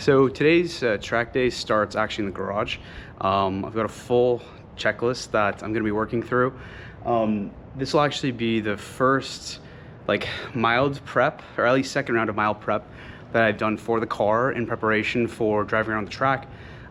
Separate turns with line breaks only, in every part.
So today's track day starts actually in the garage. I've got a full checklist that I'm going to be working through. This will actually be the first like mild prep, or at least second round of mild prep that I've done for the car in preparation for driving around the track.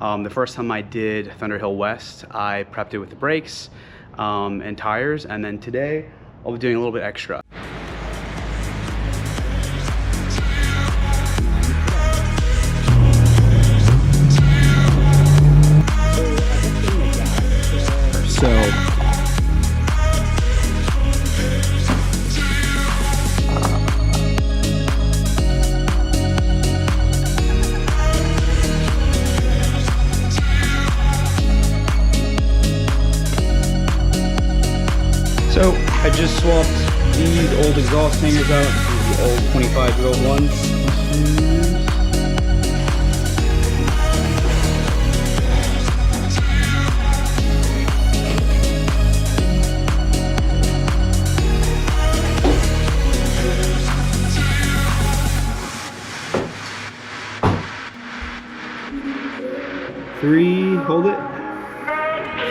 The first time I did Thunderhill West, I prepped it with the brakes and tires, and then today I'll be doing a little bit extra. So I just swapped these old exhaust hangers out, the old 25-year-old ones. Three, hold it.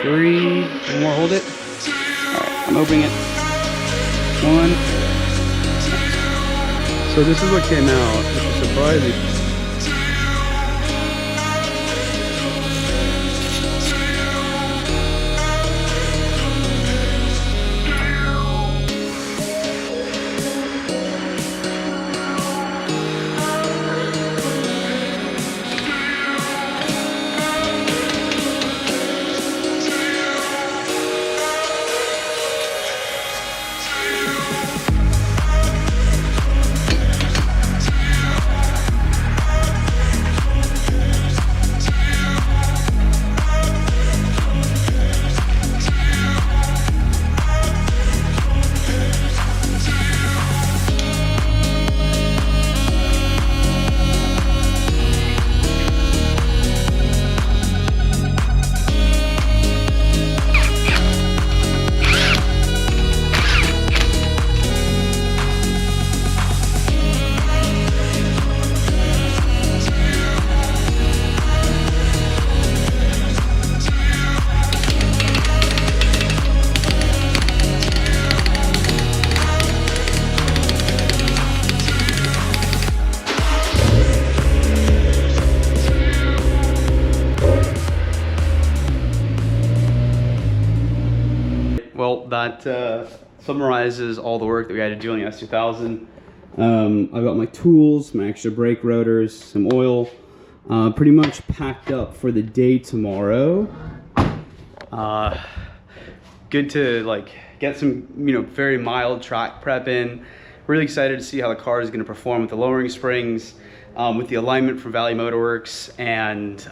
Three, one more, hold it. Alright, I'm opening it. One. So this is what came out, which is surprising. Well, that summarizes all the work that we had to do on the S2000. I've got my tools, my extra brake rotors, some oil, pretty much packed up for the day tomorrow. Good to like get some, very mild track prep in. Really excited to see how the car is going to perform with the lowering springs, with the alignment from Valley Motorworks, and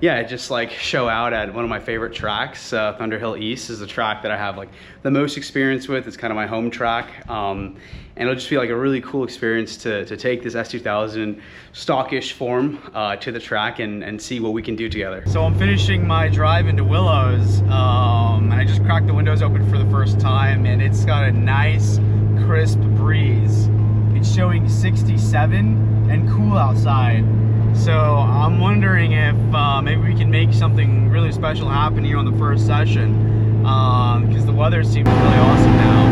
yeah, just like show out at one of my favorite tracks. Thunderhill East is the track that I have like the most experience with. It's kind of my home track, and it'll just be like a really cool experience to take this S2000 stockish form to the track and see what we can do together. So I'm finishing my drive into Willows, and I just cracked the windows open for the first time, and it's got a nice crisp breeze. It's showing 67 and cool outside. So I'm wondering if maybe we can make something really special happen here on the first session, because the weather seems really awesome now.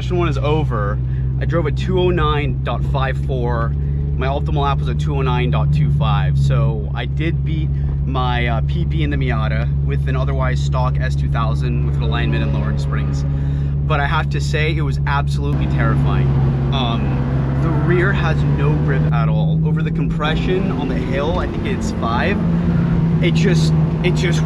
session 1 is over. I drove a 209.54. My optimal lap was a 209.25. So I did beat my PB in the Miata with an otherwise stock S2000 with an alignment and lowering springs. But I have to say, it was absolutely terrifying. The rear has no grip at all. Over the compression on the hill, I think it's 5. It just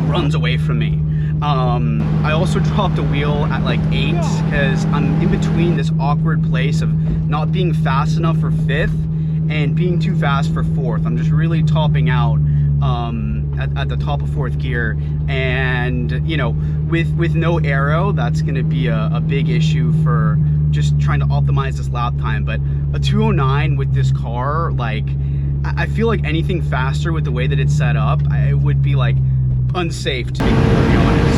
runs away from me. I also dropped a wheel at like 8 because I'm in between this awkward place of not being fast enough for 5th and being too fast for 4th. I'm just really topping out at the top of 4th gear, and you know, with no aero, that's going to be a big issue for just trying to optimize this lap time. But a 209 with this car, like, I feel like anything faster with the way that it's set up, it would be like unsafe, to be completely honest.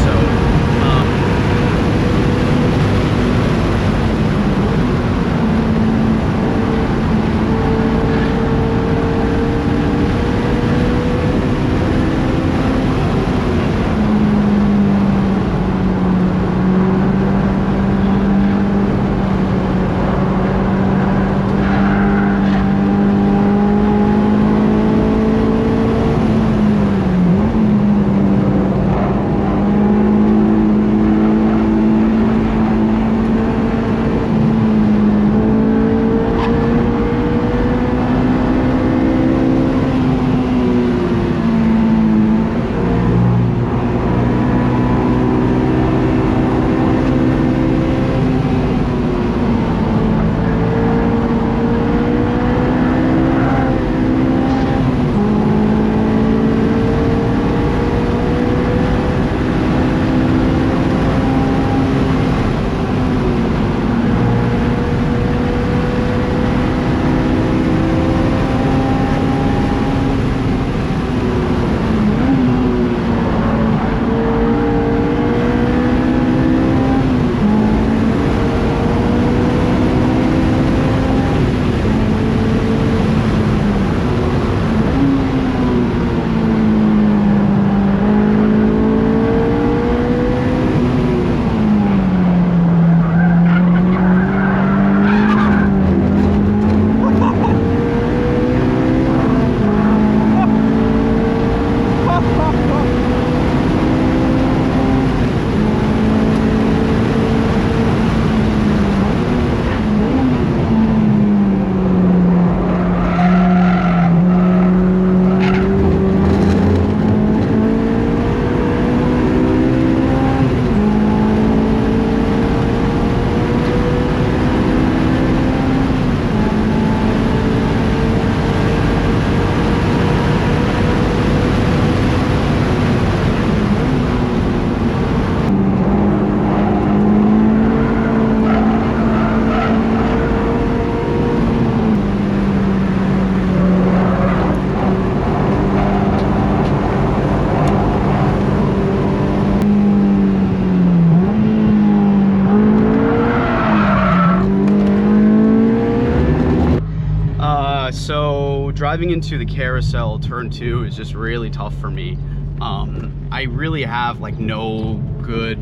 So driving into the carousel turn 2 is just really tough for me. I really have like no good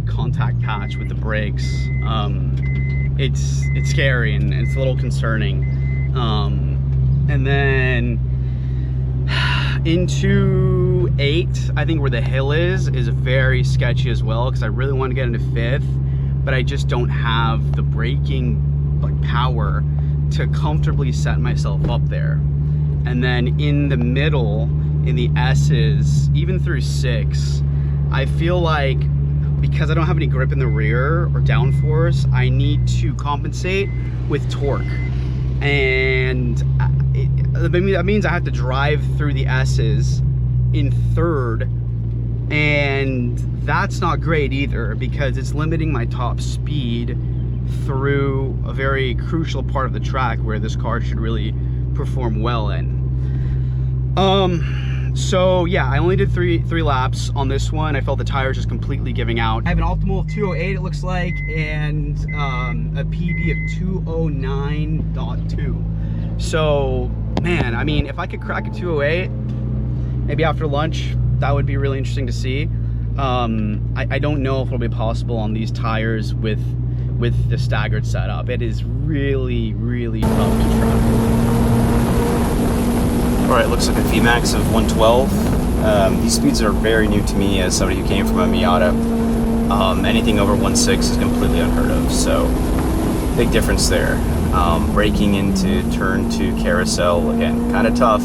contact patch with the brakes. It's scary and it's a little concerning. And then into 8, I think where the hill is very sketchy as well, because I really want to get into 5th, but I just don't have the braking like power to comfortably set myself up there. And then in the middle, in the S's, even through 6, I feel like because I don't have any grip in the rear or downforce, I need to compensate with torque. And that means I have to drive through the S's in 3rd, and that's not great either, because it's limiting my top speed through a very crucial part of the track where this car should really perform well in. So yeah, I only did three laps on this one. I felt the tires just completely giving out. I have an optimal of 208, it looks like, and a PB of 209.2. So man, I mean, if I could crack a 208 maybe after lunch, that would be really interesting to see. I don't know if it'll be possible on these tires with with the staggered setup. It is really, really tough to track.
All right, looks like a VMAX of 112. These speeds are very new to me as somebody who came from a Miata. Anything over 1.6 is completely unheard of, so big difference there. Braking into turn 2 carousel, again, kind of tough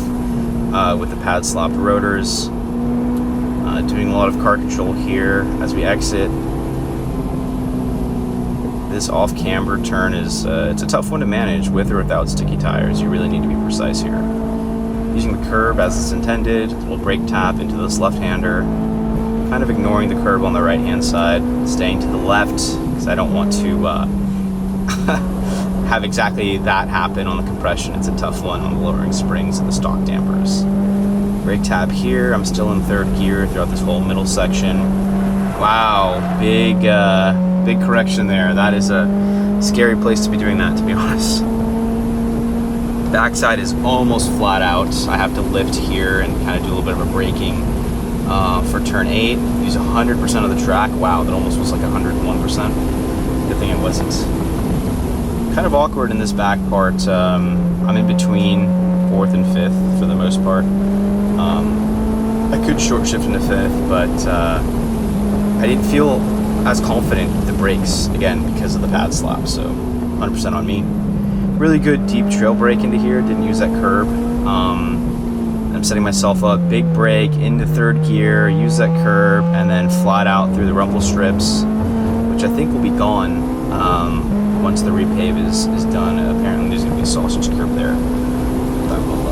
with the pad slapped rotors. Doing a lot of car control here as we exit. This off camber turn is it's a tough one to manage with or without sticky tires. You really need to be precise here. Using the curb as it's intended, a little brake tap into this left-hander, kind of ignoring the curb on the right-hand side, staying to the left because I don't want to have exactly that happen on the compression. It's a tough one on the lowering springs and the stock dampers. Brake tab here. I'm still in 3rd gear throughout this whole middle section. Wow, big correction there. That is a scary place to be doing that, to be honest. Backside is almost flat out. I have to lift here and kind of do a little bit of a braking for turn 8. Use 100% of the track. Wow, that almost was like 101%. Good thing it wasn't. Kind of awkward in this back part. I'm in between 4th and 5th for the most part. I could short shift into 5th, but I didn't feel as confident with the brakes, again, because of the pad slap, so 100% on me. Really good deep trail brake into here, didn't use that curb. I'm setting myself up, big brake into 3rd gear, use that curb, and then flat out through the rumble strips, which I think will be gone once the repave is done. Apparently there's going to be a sausage curb there. That will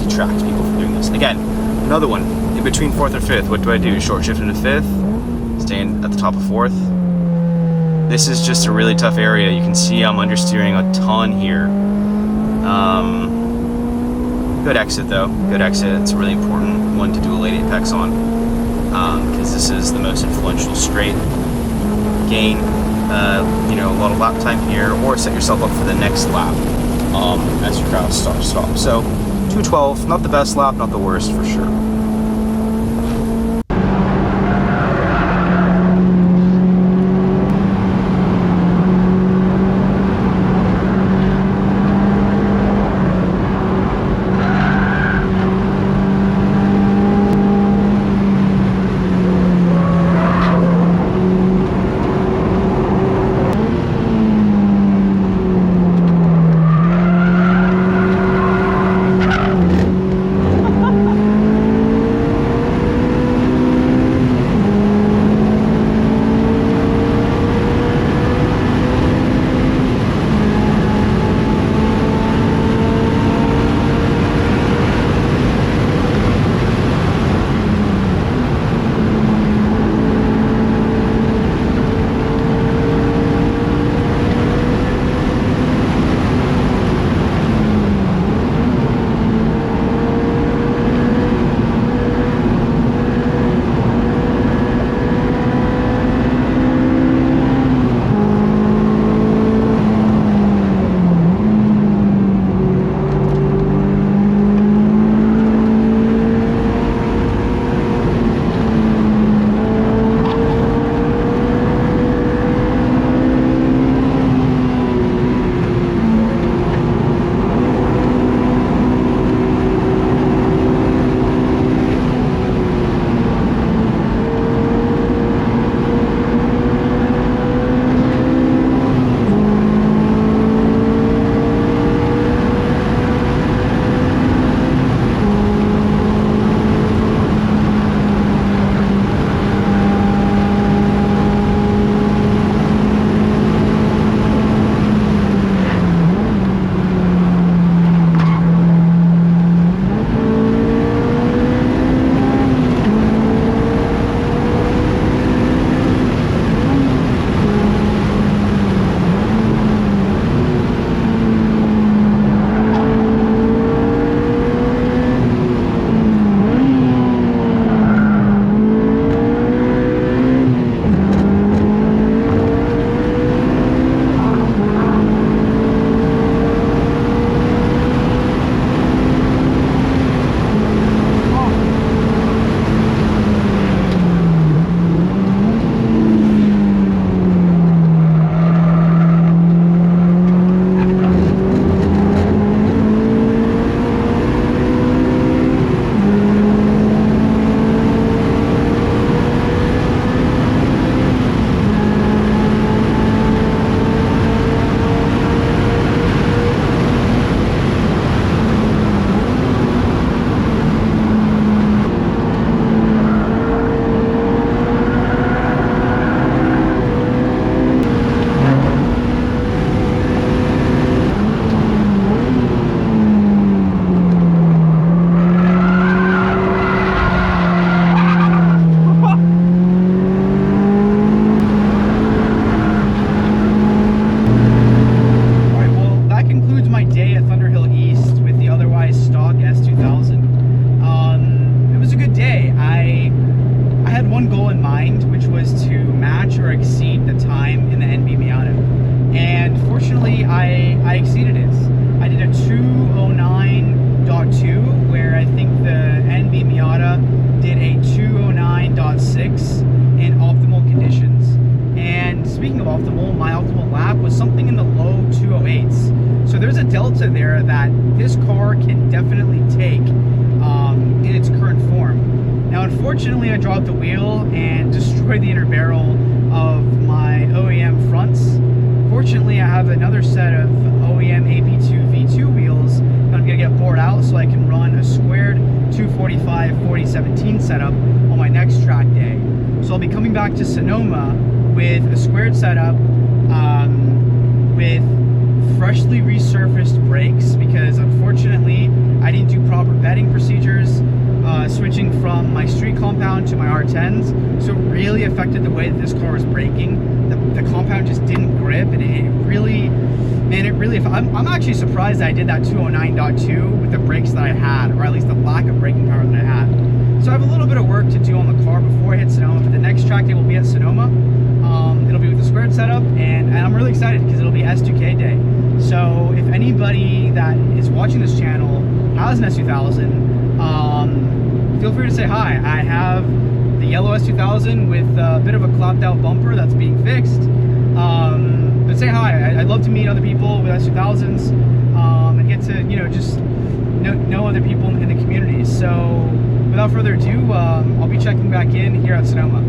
detract people from doing this. Again, another one, in between 4th or 5th, what do I do? Short shift into 5th, staying at the top of 4th. This is just a really tough area. You can see I'm understeering a ton here. Good exit though, good exit. It's a really important one to do a late apex on because this is the most influential straight. Gain, a lot of lap time here, or set yourself up for the next lap as your crowd starts to stop. So 212, not the best lap, not the worst for sure.
I exceeded it. I did a 209.2, where I think the NB Miata did a 209.6 in optimal conditions. And speaking of optimal, my optimal lap was something in the low 208s. So there's a delta there that this car can definitely take in its current form. Now, unfortunately, I dropped the wheel and destroyed the inner barrel of my OEM fronts. Fortunately, I have another set of OEM AP2 V2 wheels that I'm gonna get bored out so I can run a squared 245/4017 setup on my next track day. So I'll be coming back to Sonoma with a squared setup, with freshly resurfaced brakes, because unfortunately I didn't do proper bedding procedures, switching from my street compound to my R10s, so it really affected the way that this car was braking. The compound just didn't grip, and it really, I'm actually surprised that I did that 209.2 with the brakes that I had, or at least the lack of braking power that I had. So I have a little bit of work to do on the car before I hit Sonoma, but the next track day will be at Sonoma. It'll be with the squared setup, and I'm really excited because it'll be S2K day. So if anybody that is watching this channel has an S2000, feel free to say hi. I have the yellow S2000 with a bit of a clapped out bumper that's being fixed. But say hi. I'd love to meet other people with S2000s, and get to, you know, just know other people in the community. So without further ado, I'll be checking back in here at Sonoma.